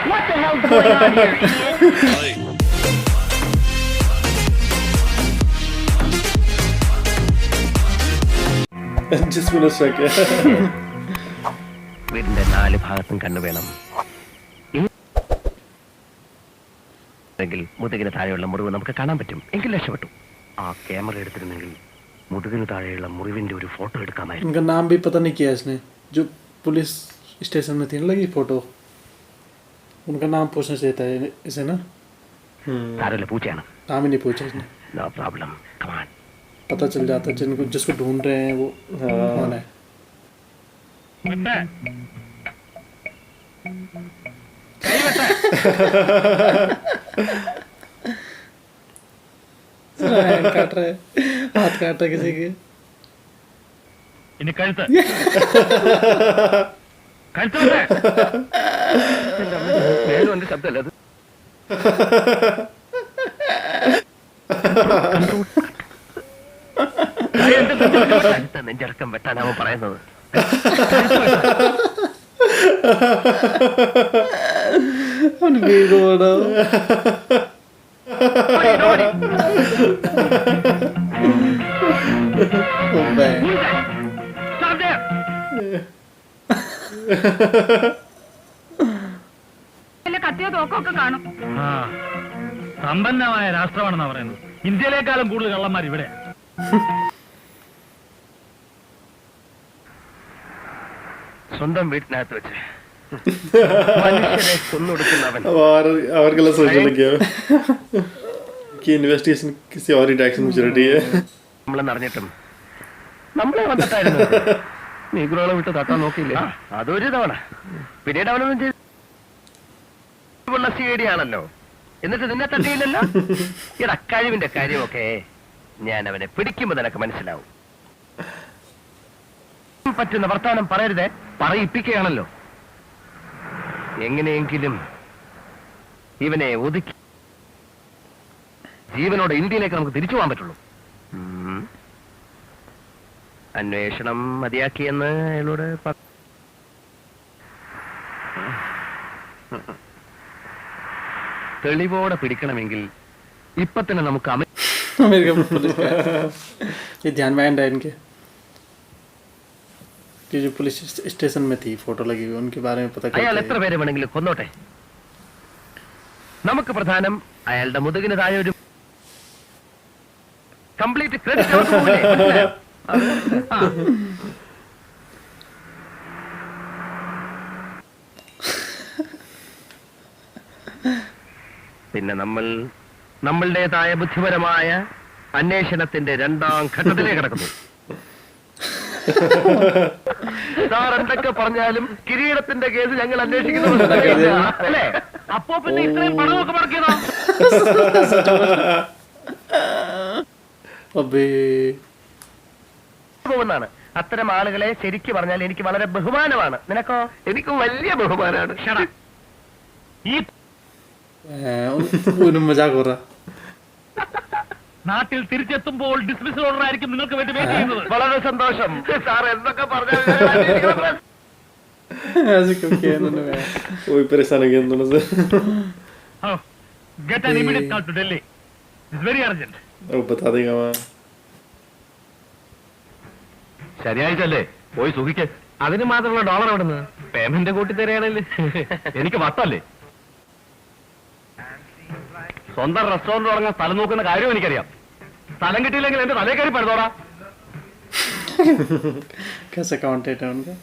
What the hell's going on here, idiot? Just gonna check. വീടിന്റെ 4 ഭാഗത്തും കണ്ണു വേണം. എങ്കിൽ മുതുകിന് താഴെയുള്ള മുറിവ് നമുക്ക് കാണാൻ പറ്റും. എങ്കിൽ രക്ഷപ്പെട്ടു. ആ ക്യാമറ എടുത്തിരുന്നെങ്കിൽ മുതുകിന് താഴെയുള്ള മുറിവിന്റെ ഒരു ഫോട്ടോ എടുക്കാമായിരുന്നു. उनका नाम भी पता नहीं किया इसने. जो पुलिस स्टेशन में थी ना लगी फोटो. उनका नाम पूछना चाहिए था इसे ना. താരല്ല പൂച്ചയാണ്. नाम ही नहीं पूछा इसने. No problem. Come on. पता चल जाता जिसको ढूंढ रहे हैं वो कौन है. काट रहा है, हाथ काट रहा है किसी के. ഇനി കഴുത്ത് വേറെ ശബ്ദമല്ല അത്. കഴുത്ത നെഞ്ചടക്കം വെട്ടാനാവോ പറയുന്നത്. കത്തിയോ തോക്കൊക്കെ കാണും. ആ സമ്പന്നമായ രാഷ്ട്രമാണെന്നാ പറയുന്നത്. ഇന്ത്യയിലേക്കാളും കൂടുതൽ കള്ളന്മാർ ഇവിടെ. സ്വന്തം വീട്ടിനകത്ത് വെച്ച് മനുഷ്യരെ കൊന്നൊടുക്കുന്നവൻ. अवर्गला सोचने लगे कि इन्वेस्टिगेशन किसी और ही डायरेक्शन में चल रही है. നമ്മളെന്നറിഞ്ഞിട്ടും നമ്മളെ വന്നിട്ടായിരുന്നു. നീഗ്രോളെ വിട്ട് തട്ടാൻ നോക്കിയില്ലേ? അതൊരു തവണ. പിന്നീട് അവനൊന്നും ചെയ്തുള്ള CID ആണല്ലോ. എന്നിട്ട് നിന്നെ തട്ടിയില്ലല്ലോ. ഈടാ കഴിവിന്റെ കാര്യമൊക്കെ ഞാൻ അവനെ പിടിക്കുമ്പോ നിനക്ക് മനസ്സിലാവും. പറ്റുന്ന വർത്താനം പറയരുതേ. പറയിപ്പിക്കുകയാണല്ലോ. എങ്ങനെയെങ്കിലും ഇവനെ ഒതുക്കി ജീവനോടെ ഇന്ത്യയിലേക്ക് നമുക്ക് തിരിച്ചു പോകാൻ പറ്റുള്ളൂ. അന്വേഷണം മതിയാക്കിയെന്ന് അയാളോട് തെളിവോടെ പിടിക്കണമെങ്കിൽ ഇപ്പൊ തന്നെ നമുക്ക് अमेरिका पुलिस का ये ध्यान में आया इनके कि जो पुलिस स्टेशन में थी फोटो लगी हुई उनके बारे में पता അയാൾ എത്ര പേരെ വേണമെങ്കിലും കൊന്നോട്ടെ. നമുക്ക് പ്രധാനം അയാളുടെ മുതുകിന് താഴെ ഒരു കംപ്ലീറ്റ് ക്രെഡിറ്റ്. പിന്നെ നമ്മളുടേതായ ബുദ്ധിപരമായ അന്വേഷണത്തിന്റെ 2ാം ഘട്ടത്തിലേക്ക് കിടക്കുന്നു. സാർ എന്തൊക്കെ പറഞ്ഞാലും കിരീടത്തിന്റെ കേസ് ഞങ്ങൾ അന്വേഷിക്കുന്നു അല്ലേ? അപ്പോ പിന്നെ ഇത്രയും പണമൊക്കെ മുടക്കിയതോ? പോകുന്നതാണ്. അത്തരം ആളുകളെ ശരിക്ക് പറഞ്ഞാൽ എനിക്ക് വളരെ ബഹുമാനമാണ്. നിനക്കോ? എനിക്കും വലിയ ബഹുമാനമാണ്. ഈ मजाक हो रहा. നാട്ടിൽ തിരിച്ചെത്തുമ്പോൾ ഡിസ്മിസൽ ഓർഡർ ആയിരിക്കും നിങ്ങൾക്ക് വേണ്ടി വെയിറ്റ് ചെയ്യുന്നത്. വളരെ സന്തോഷം സാർ. എന്തൊക്കെ പറഞ്ഞാൽ ऐसे क्यों किया इन्होंने? वही परेशान हो गया दोनों से. Get an immediate call to Delhi. It's very urgent. वो बता देगा वहाँ. ശനിയാഴ്ചല്ലേ? പോയി സുഖിക്ക്. അതിന് മാത്രമുള്ള ഡോളർ എവിടുന്ന്? പേയ്മെന്റ് കൂട്ടി തരികയാണല്ലേ. എനിക്ക് വട്ടല്ലേ? സ്വന്തം റെസ്റ്റോറന്റ് തുടങ്ങാൻ സ്ഥലം നോക്കുന്ന കാര്യം എനിക്കറിയാം. സ്ഥലം കിട്ടിയില്ലെങ്കിൽ എന്റെ തലേ കയറി പഴുതോടാ. कैसे काउंटेड है उनका?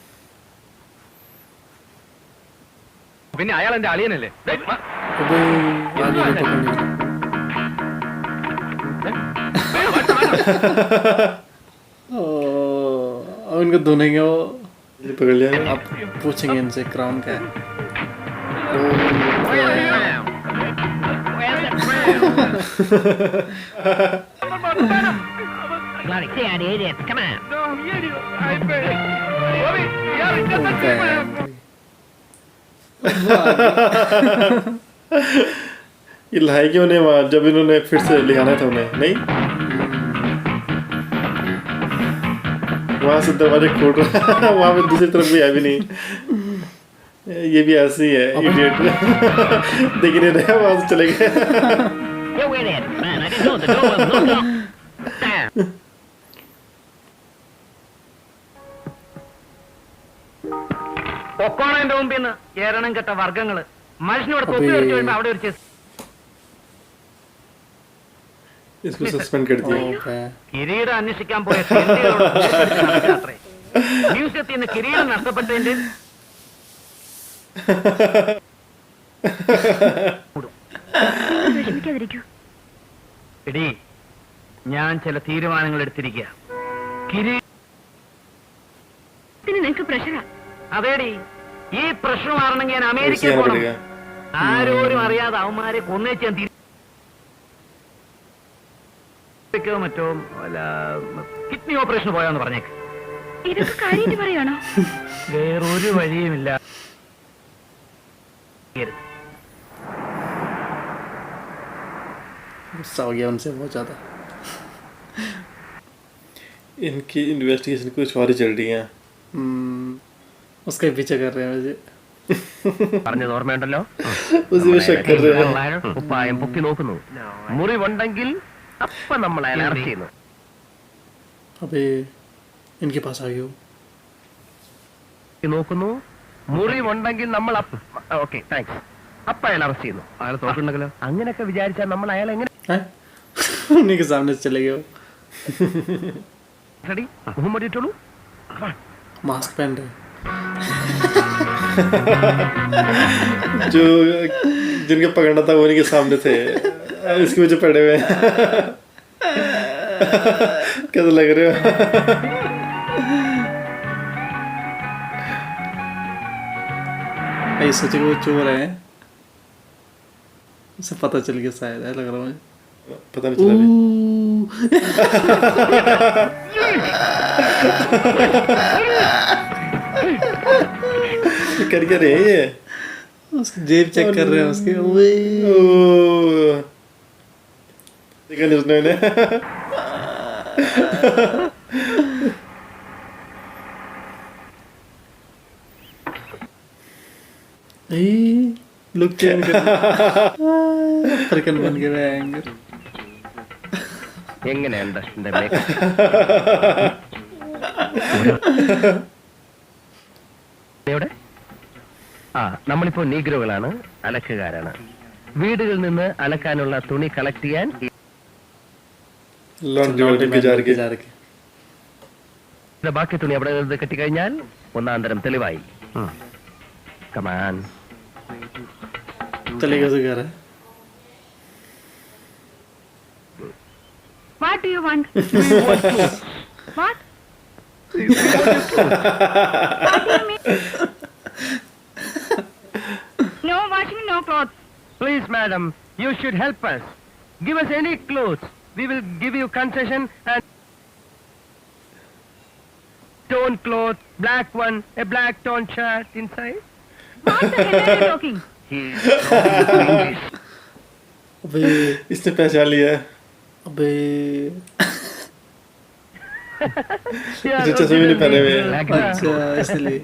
പിന്നെ അയാൾ എന്റെ അളിയനല്ലേ? उनको धुनेंगे वो. पकड़ लिया. आप पूछेंगे इनसे क्राउन क्या है. Bloody cat idiot. Come on. ये लाई क्यों नहीं वहाँ जब इन्होंने फिर से लिखाना था उन्हें नहीं. वहां से दरवाजे खोल रहा वहां पे दूसरी तरफ भी है भी नहीं, ये भी ऐसे ही है इडियट। देख नहीं रहे वहां से चले गए। You wait it, man. I didn't know the door was locked. Damn. പൊക്കോണം എന്റെ മുമ്പിൽ നിന്ന് ഏരണം കെട്ട വർഗങ്ങള്. മനുഷ്യനോട് അപ്പേ. തൊപ്പി വെച്ച് വരുമ്പോ അവിടെ ഒരു ചെസ് इसको सस्पेंड कर दिया। Okay. കിരീടം അന്വേഷിക്കാൻ പോയ തെണ്ടികളോട് കൂട്ടുപിടിച്ച് നടക്കാത്രേ. മ്യൂസിയത്തിൽ നിന്ന് കിരീടം നഷ്ടപ്പെട്ടതിന്റെ വിഷമിക്കാതിരിക്കൂ. എടീ, ഞാൻ ചില തീരുമാനങ്ങൾ എടുത്തിരിക്കുക. ഇതിന് നിനക്ക് പ്രഷറാ. അതേടി, ഈ പ്രശ്നം മാറണമെങ്കിൽ ഞാൻ അമേരിക്കയിൽ ചെയ്യാൻ പോകണം. പറ്റുക। ആരോരും അറിയാതെ അവന്മാരെ കൊന്നേച്ച് ഞാൻ തിരിക്കോ മറ്റോ വല്ല കിഡ്നി ഓപ്പറേഷൻ പോയാന്ന് പറഞ്ഞേക്ക്. ഇതൊക്കെ കാര്യമായിട്ട് പറയാണോ? വേറൊരു വഴിയുമില്ല. गुस्सा हो गया उनसे बहुत ज्यादा। इनकी इन्वेस्टिगेशन कुछ और ही चल रही है। उसका ही पीछे कर रहे हैं मुझे। പറഞ്ഞത് ഓർമ്മയുണ്ടല്ലോ. उसी में शक कर रहे हैं। ഉപ്പായം പൊക്കി നോക്കുന്നു. മുറിവുണ്ടെങ്കിൽ അപ്പൊ നമ്മൾ അയാളെ അറസ്റ്റ് ചെയ്യുന്നു. अबे इनके पास आ गए हो। നോക്കുന്നു, മുറിവുണ്ടെങ്കിൽ നമ്മൾ ഓക്കെ താങ്ക്സ്, അപ്പൊ അയാൾ അറസ്റ്റ് ചെയ്യുന്നു. അയാൾ തോക്കുണ്ടെങ്കിലോ? അങ്ങനെയൊക്കെ വിചാരിച്ചാൽ നമ്മൾ അയാൾ എങ്ങനെ हैं? उन्हीं के सामने से चले गए हो। റെഡി മുഹമ്മദ് ഇട്ടോളൂ. मास्क पहन रहे जो जिनके पकड़ना था वो उन्हीं के सामने थे, इसके वजह पड़े हुए हैं। कैसे लग रहे हो? ऐसा सोचे वो चोर है, उसे पता चल गया शायद, है लग रहा मुझे। पता नहीं चला कर क्या रहे हैं ये? उसकी जेब चेक कर रहे हैं उसके। देखा नहीं उसने इन्हें। लुक चेंज कर फरकन बन गया एंगर। എങ്ങനെയുണ്ട് എന്റെ മേക്കപ്പ്? എവിടെ? ആ, നമ്മളിപ്പോ നീഗ്രോകളാണ്, അലക്കുകാരാണ്. വീടുകളിൽ നിന്ന് അലക്കാനുള്ള തുണി കളക്ട് ചെയ്യാൻ लॉन्ड्री वाले के जार के ബാക്കി തുണി അവിടെ നിന്ന് കെട്ടിക്കഴിഞ്ഞാൽ ഒന്നാന്തരം തെളിവായി. കമാൻ. चलेगा तो घर है। What do you want? What? What do you mean? No washing, no clothes. Please, madam, you should help us. Give us any clothes. We will give you concession and tone cloth, black one, a black tone shirt inside. What the hell are you talking? He's talking English. अबे इसने पहचान लिया। अबे Yeah, जो चश्मे भी नहीं पहने हुए हैं। Like that. अच्छा इसलिए।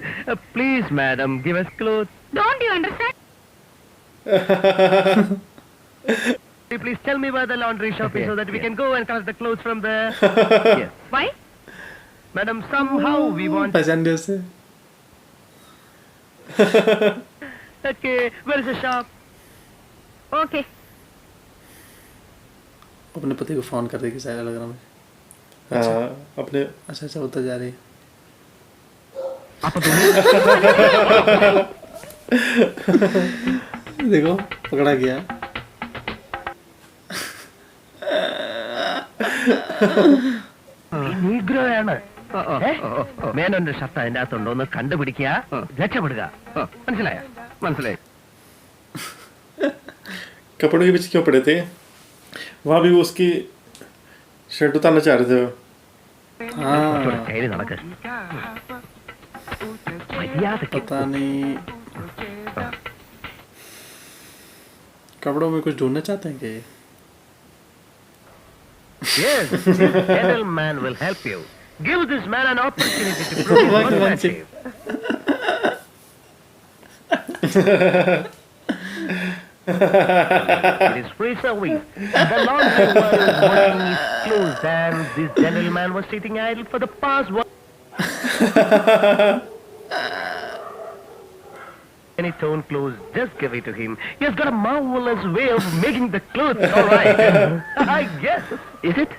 Please, madam, give us clothes. Don't you understand? Please tell me where the laundry shop is so that we can go and collect the clothes from there. Yes. Why? Madam, somehow we want... पहचान लिया उसे। Okay, where is the shop? Okay. अपने पति को phone कर देगी शायद, लग रहा मुझे। हाँ अपने। अच्छा अच्छा उतर जा रही है। देखो पकड़ा गया। നീഗ്രോയാണ്. മേനോന്റെ ഷർട്ട് അതിന്റെ അകത്തുണ്ടോ എന്ന് കണ്ടുപിടിക്കുക, രക്ഷപ്പെടുക. മനസ്സിലായ? മനസ്സിലായി. कपड़ों के पीछे क्यों पड़े थे? वहाँ भी वो उसकी शर्ट उतारना चाह रहे थे। കുറച്ചുകൂടെ കയറി നടക്ക്. മര്യാദയ്ക്ക് पता नहीं कपड़ों में कुछ ढूंढना चाहते हैं क्या? Yes, this gentleman will help you. Give this man an opportunity to prove his workmanship. It is free service. The laundry was working is closed and this gentleman was sitting idle for the past one. Any torn clothes, just give it to him. He has got a marvelous way of making the clothes all right. I guess. Is it?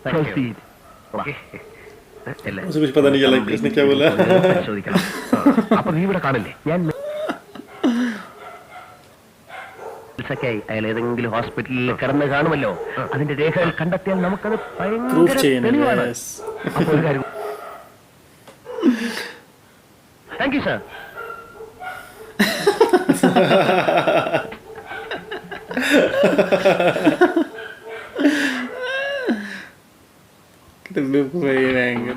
Proceed. Okay. मुझे कुछ पता नहीं चला किसने क्या बोला. അപ്പൊ നീ ഇവിടെ കാണില്ലേ ഞാൻ അയാൾ ഏതെങ്കിലും ഹോസ്പിറ്റലിൽ കിടന്ന് കാണുമല്ലോ അതിന്റെ രേഖകൾ കണ്ടെത്തിയാൽ നമുക്കത് Proof ഭയങ്കര ചെയ്യണം. തെളിവാണ്. Yes. അപ്പൊ ഒരു കാര്യം thank you sir. Look very angry.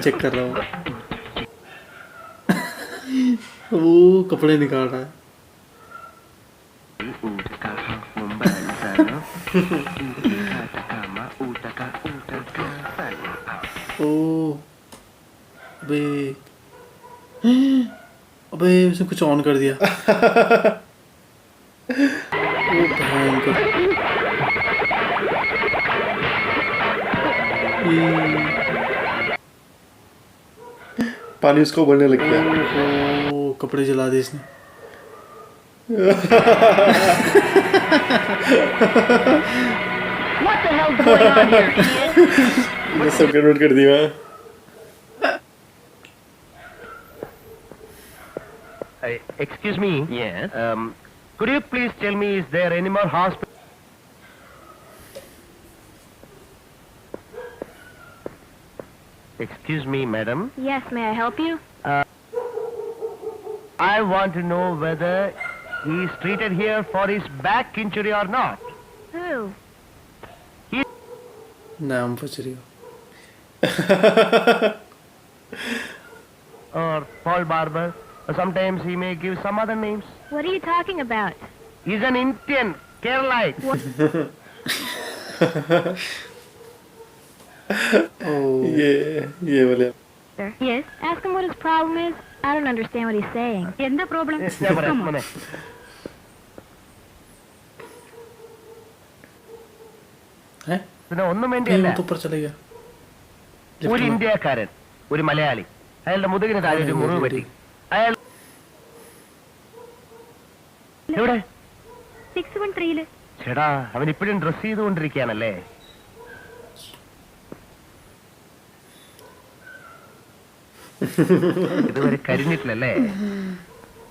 Check कर रहा हूँ. वो कपड़े निकाल रहा है. ओ अबे अबे उसने कुछ ऑन कर दिया. ओ भयंकर. पानी उसको उबलने लग गया. ओ कपड़े जला दिए इसने. What the hell's going on here, idiot? ये सब कन्वर्ट कर दिया. Excuse me. Yes. Could you please tell me, is there any more hospital? Excuse me, madam. Yes, may I help you? I want to know whether he is treated here for his back injury or not. Who? नाम पूछ रही हो. Or Paul Barber. Or sometimes he may give some other names. What are you talking about? He's an Indian, Keralite. Oh ये बोले. Yes, ask him what his problem is. I don't understand what he's saying. End the problem. Come on. हैं? പിന്നെ ഒന്നും नहीं വേണ്ടിയല്ല वो तो ऊपर चले गया. ഒരു ഇന്ത്യക്കാരൻ ഒരു മലയാളി അയാളുടെ മുതുകിന് താഴെ ഒരു മുറിവ് പറ്റി അയാൾ എവിടെ 613 ചേടാ അവൻ ഇപ്പോഴും ഡ്രസ് ചെയ്തുകൊണ്ടിരിക്കുകയാണല്ലേ ഇതുവരെ കരിഞ്ഞിട്ടില്ലല്ലേ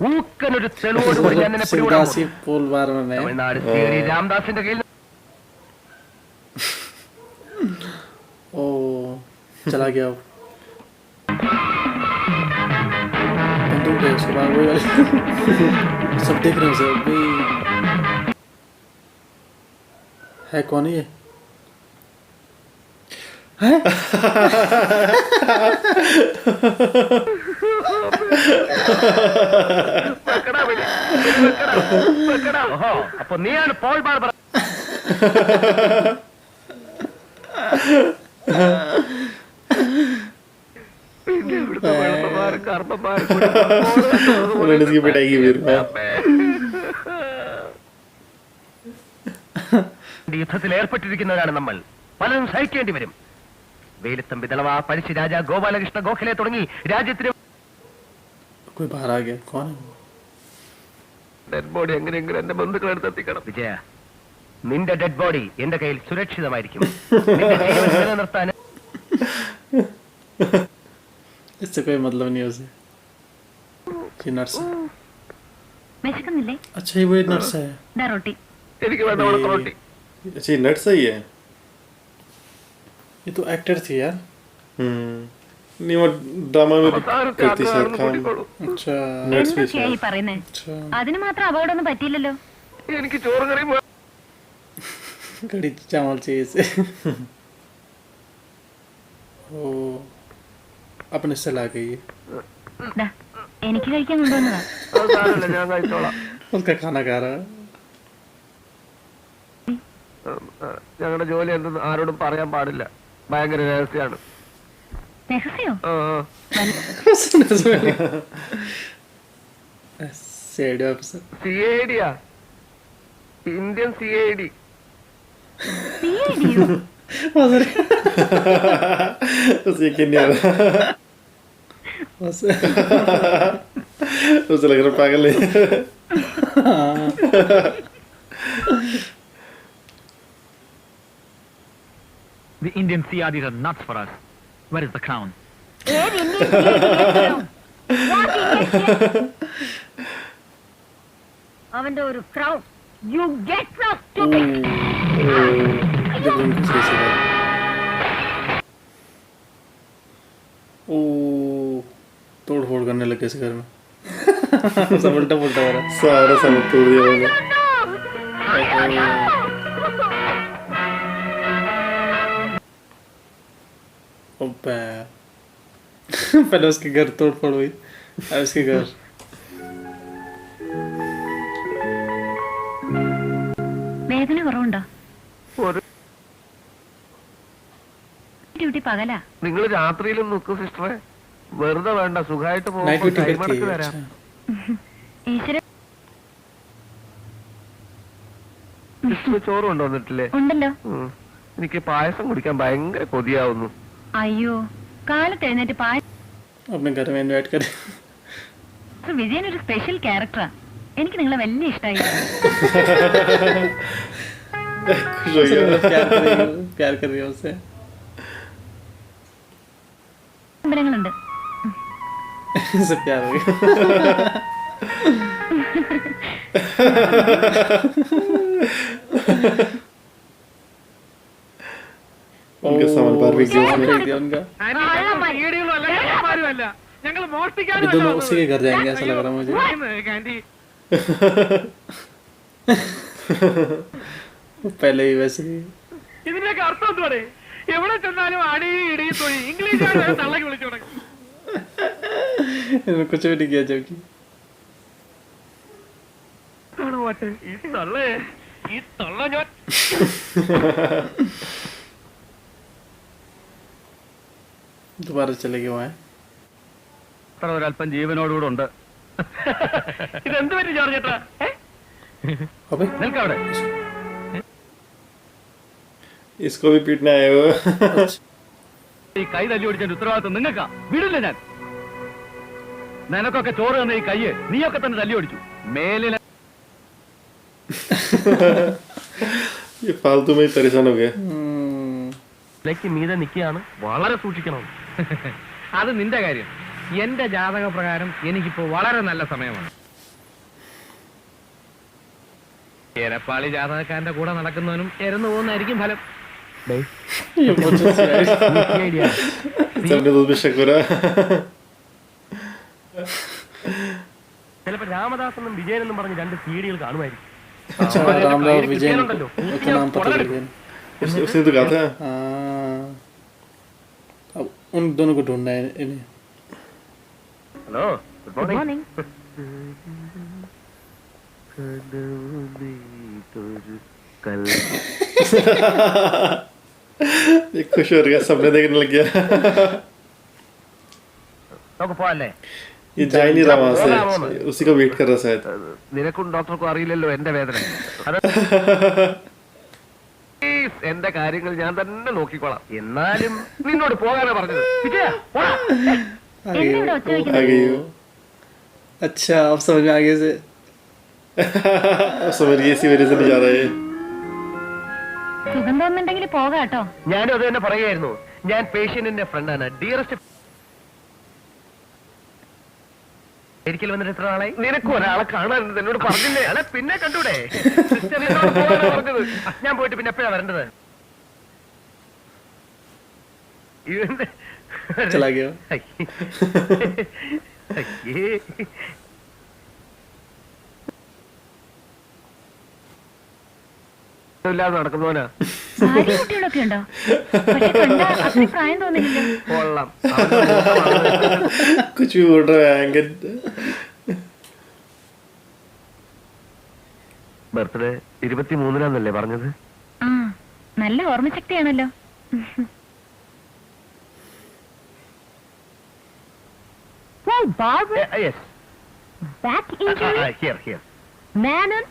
ഊക്കനൊരു തെളിവോട് കൂടി ഞാൻ നിന്നെ പിടികൂടാൻ शिवदासी पोल बार में मैं. തമിഴ്നാട് ശ്രീ രാംദാസിന്റെ കയ്യിൽ ओ चला गया. बंदूक है उसके बाद वही वाली. सब देख रहे हैं उसे. अबे है कौन है ये? हैं? അപ്പൊ നീയാണ് പോൾ ബാർബർ उन्होंने इसकी पिटाई की फिर. യുദ്ധത്തിൽ ഏർപ്പെട്ടിരിക്കുന്നവരാണ് നമ്മൾ പലരും സഹിക്കേണ്ടി വരും വേലുത്തമ്പി ദളവ പഴശ്ശി രാജ ഗോപാലകൃഷ്ണ ഗോഖലെ തുടങ്ങി രാജ്യത്തിന് कोई बाहर आ गया. कौन है वो? ഡെഡ് ബോഡി എങ്ങനെയെങ്കിലും എന്റെ ബന്ധുക്കളെടുത്ത് എത്തിക്കണം വിജയ നിന്റെ ഡെഡ് ബോഡി എന്റെ കയ്യിൽ സുരക്ഷിതമായിരിക്കും നിന്റെ ജീവൻ നിലനിർത്താൻ इससे कोई मतलब नहीं है उसे. ये नर्स है. വിശക്കുന്നില്ലേ? अच्छा ये वो नर्स है. ദാ റൊട്ടി. എനിക്ക് വേണ്ട റൊട്ടി अच्छा ये नर्स ही है. ये तो एक्टर थी यार. नहीं वो ड्रामा में भी करती शायद काम. अच्छा नर्स भी എന്തൊക്കെയാ ഈ പറയുന്നേ? अच्छा അതിന് മാത്രം അപകടമൊന്നും പറ്റിയില്ലല്ലോ. എനിക്ക് ചോറ് കറി कड़ी चावल चाहिए इसे. ओ अपने से ला गई. ദാ, എനിക്ക് കഴിക്കാൻ കൊണ്ടുവന്നതാ. ഞാൻ കഴിച്ചോളാം उसका खाना खा रहा है. ഞങ്ങളുടെ ജോലി എന്തെന്ന് ആരോടും പറയാൻ പാടില്ല. ഭയങ്കര രഹസ്യമാണ്. രഹസ്യോ? CID officer. CID Indian CID. CID-യോ? Usi Kenya. Usi लग रहा पागल है. The Indian CRDs are nuts for us. Where is the crown? ഏത് Indian CID-യോ? What Indian CID? അവന്റെ ഒരു crown. You get lost, stupid. जब उनको सही से तोड़ फोड़ करने लगे इस घर में. सब उल्टा पुल्टा हो रहा है. सारा सब तोड़ दिया होगा. ओपा. पहले उसके घर तोड़ फोड़ हुई. अब उसके घर. വേദന കുറവുണ്ടോ? ഒരു ഡ്യൂട്ടി പകലാ. നിങ്ങൾ രാത്രിയിലും നിൽക്കും സിസ്റ്ററെ. വെറുതെ വേണ്ട, സുഖമായിട്ട് नाइट ड्यूटी करती പോകും. है. വരാം. अच्छा. ഈശ്വര സിസ്റ്റർ ചോറ് കൊണ്ടുവന്നിട്ടില്ലേ? ഉണ്ടല്ലോ. എനിക്ക് പായസം കുടിക്കാൻ ഭയങ്കര കൊതിയാവുന്നു. അയ്യോ, കാലത്ത് എഴുന്നേറ്റ് अपने घर में इनवाइट करें. വിജയൻ ഒരു സ്പെഷ്യൽ ക്യാരക്ടറാ. എനിക്ക് നിങ്ങളെ വലിയ ഇഷ്ടമായി. खुश हो गया. प्यार कर रही है उससे. അമ്പലങ്ങളുണ്ട്. इससे प्यार हो गया. उनके सामान बारबेक्यू में रख दिया उनका. ഞങ്ങൾ अभी दोनों उसी के घर जाएंगे ऐसा लग रहा है मुझे. पहले ही वैसे ही. ഇതിന്റെയൊക്കെ അർത്ഥം എന്തുവാണ്? എവിടെ ചെന്നാലും അടി ഇടി തൊഴി ഇംഗ്ലീഷുകാരെ തള്ളക്ക് വിളിച്ചു തുടങ്ങി. इन्होंने कुछ भी नहीं किया जबकि. ഈ തള്ള ഞാൻ दोबारा चलेगी वहाँ. അത്ര ഒരല്പം ജീവനോടുകൂടെ ഉണ്ട്. ഇതെന്ത് പറ്റി ജോർജ് ചേട്ടാ? अबे നിൽക്കവിടെ. इसको भी पीटने आए हो. ഈ കൈ തല്ലി ഓടിച്ചതിന്റെ ഉത്തരവാദിത്വം നിങ്ങൾക്കാ. വിടില്ല ഞാൻ. നിനക്കൊക്കെ ചോറ് തന്ന ഈ കയ്യ് നീയൊക്കെ തന്നെ തല്ലി ഓടിച്ചു. മേലിൽ ये फालतू में ही परेशान हो गया. ലേക്ക് മീതെ നിൽക്കുകയാണ്. വളരെ സൂക്ഷിക്കണം. അത് നിന്റെ കാര്യം. എന്റെ ജാതക പ്രകാരം എനിക്കിപ്പോ വളരെ നല്ല സമയമാണ്. എരപ്പാളി ജാതകക്കാരന്റെ കൂടെ നടക്കുന്നവനും എരന്നു പോകുന്നതായിരിക്കും ഫലം. ये बहुत अच्छी है. सबने तो भी शक हो रहा. ചിലപ്പോ രാമദാസെന്നും വിജയനെന്നും പറഞ്ഞ് രണ്ട് സീഡികൾ കാണുമായിരിക്കും. अच्छा रामराव विजयन उसका नाम पता लग गया. उसने तो कहा था. अब उन दोनों को ढूंढना है इन्हें. Hello, good good morning. Morning. ये खुश हो गया. सबने देखने लग गया. നമുക്ക് പോവാല്ലേ? ये जा ही नहीं रहा वहाँ से. उसी को वेट कर रहा शायद. നിനക്കും ഡോക്ടർക്കും അറിയില്ലല്ലോ എന്റെ വേദന. എന്റെ കാര്യങ്ങൾ ഞാൻ തന്നെ നോക്കിക്കോളാം. എന്നാലും നിന്നോട് പോകാനാ പറഞ്ഞത്. വിജയ, പോടാ. എന്തിവിടെ ഒച്ച വയ്ക്കുന്നത്? आ गई हो. अच्छा अब समझ में आगे से. अब समझ गई इसी वजह से नहीं जा रहा है. സുഖം തോന്നുന്നുണ്ടെങ്കിൽ പോകാട്ടോ. ഞാനും അത് തന്നെ പറയുകയായിരുന്നു. ഞാൻ പേഷ്യന്റിന്റെ ഫ്രണ്ടാണ്. ഡിയറസ്റ്റ്. ഒരിക്കൽ വന്നിട്ട് എത്ര നാളായി? നിനക്ക് ഒരാളെ കാണാറുണ്ട്. എന്നോട് പറഞ്ഞില്ലേ? അല്ല പിന്നെ കണ്ടൂടെ? സിസ്റ്റർ എന്നോട് പോകാനാ പറഞ്ഞത്. ഞാൻ പോയിട്ട് പിന്നെ എപ്പോഴാ വരേണ്ടത്? ഇവന്റെ चला गया. അയ്യേ. ഇല്ലാതെ നടക്കുന്നവനാ. ഭാര്യ കുട്ടികളൊക്കെ ഉണ്ടോ? പക്ഷെ കണ്ടാ അത്രയും പ്രായം തോന്നില്ലല്ലോ. കൊള്ളാം. कुछ भी बोल रहा है एंगल. ബർത്ത്ഡേ 23-നാന്നല്ലേ പറഞ്ഞത്? ആ നല്ല ഓർമ്മശക്തിയാണല്ലോ. Well, Barbara, yes back injury, here here Manon,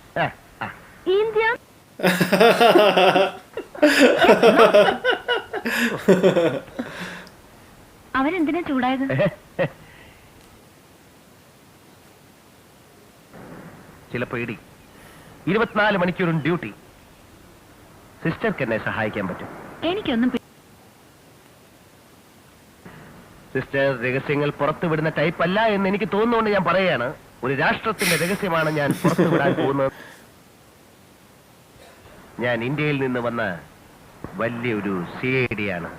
Indian. അവരെന്തിനാ ചൂടായത്? ചില പേടി. 24 മണിക്കൂറും ഡ്യൂട്ടി. സിസ്റ്റർക്ക് എന്നെ സഹായിക്കാൻ പറ്റും. എനിക്കൊന്നും സിസ്റ്റർ രഹസ്യങ്ങൾ പുറത്തുവിടുന്ന ടൈപ്പ് അല്ല എന്ന് എനിക്ക് തോന്നുന്നുകൊണ്ട് ഞാൻ പറയുകയാണ്. ഒരു രാഷ്ട്രത്തിന്റെ രഹസ്യമാണ് ഞാൻ പുറത്തുവിടാൻ പോകുന്നത്. ഞാൻ ഇന്ത്യയിൽ നിന്ന് വന്ന വലിയൊരു CID ആണ്.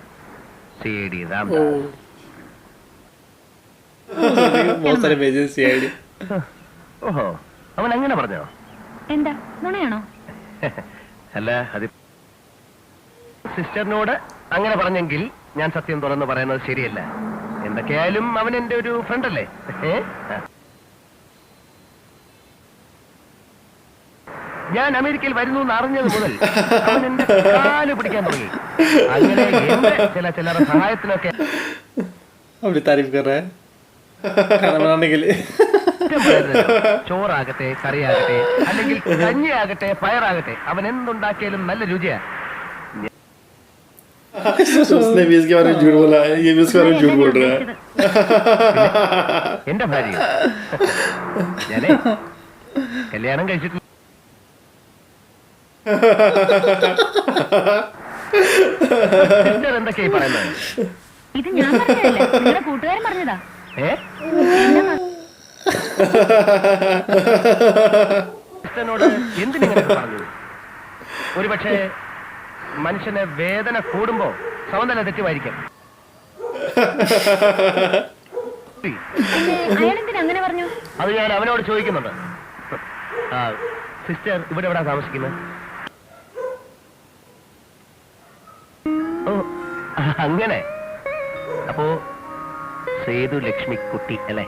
CID രാംദാസ്. बहुत सारे भेजे CID. ഓഹോ, അവൻ അങ്ങനെ പറഞ്ഞോ? എന്താ നുണയാണോ? അല്ല, അത് സിസ്റ്ററിനോട് അങ്ങനെ പറഞ്ഞെങ്കിൽ ഞാൻ സത്യം തുറന്ന് പറയുന്നത് ശരിയല്ല. എന്തൊക്കെയായാലും അവൻ എന്റെ ഒരു ഫ്രണ്ട് അല്ലേ? ഞാൻ അമേരിക്കയിൽ വരുന്നു എന്ന് അറിഞ്ഞത് മുതൽ അവൻ എന്റെ കാല് പിടിക്കാൻ തുടങ്ങി. അങ്ങനെ എന്റെ ചില സഹായത്തിനൊക്കെ अपनी तारीफ कर रहा है खाना बनाने के लिए. ചോറാകട്ടെ, കറിയാകട്ടെ, അല്ലെങ്കിൽ കഞ്ഞിയാകട്ടെ, പയറാകട്ടെ, അവൻ എന്തുണ്ടാക്കിയാലും നല്ല രുചിയാ. उसने भी इसके बारे में झूठ बोला है, ये भी इसके बारे में झूठ बोल रहा है. എന്റെ ഭാര്യ ഞാനേ കല്യാണം കഴിച്ചിട്ടില്ല. സിസ്റ്റർ എന്തൊക്കെയായി പറയുന്നത്? ഇത് ഞാൻ പറഞ്ഞതല്ലേ, നിങ്ങളുടെ കൂട്ടുകാരൻ പറഞ്ഞതാ. സിസ്റ്ററിനോട് എന്തിനിങ്ങനെ പറഞ്ഞു? ഒരുപക്ഷെ മനുഷ്യന് വേദന കൂടുമ്പോ സമനില തെറ്റുമായിരിക്കാം. അയാളെന്തിനാ അങ്ങനെ പറഞ്ഞു? അത് ഞാൻ അവനോട് ചോദിക്കുന്നുണ്ട്. സിസ്റ്റർ ഇവിടെ എവിടാ താമസിക്കുന്നത്? ഓ, അങ്ങനെ. അപ്പോ സേതു ലക്ഷ്മി കുട്ടി അല്ലേ?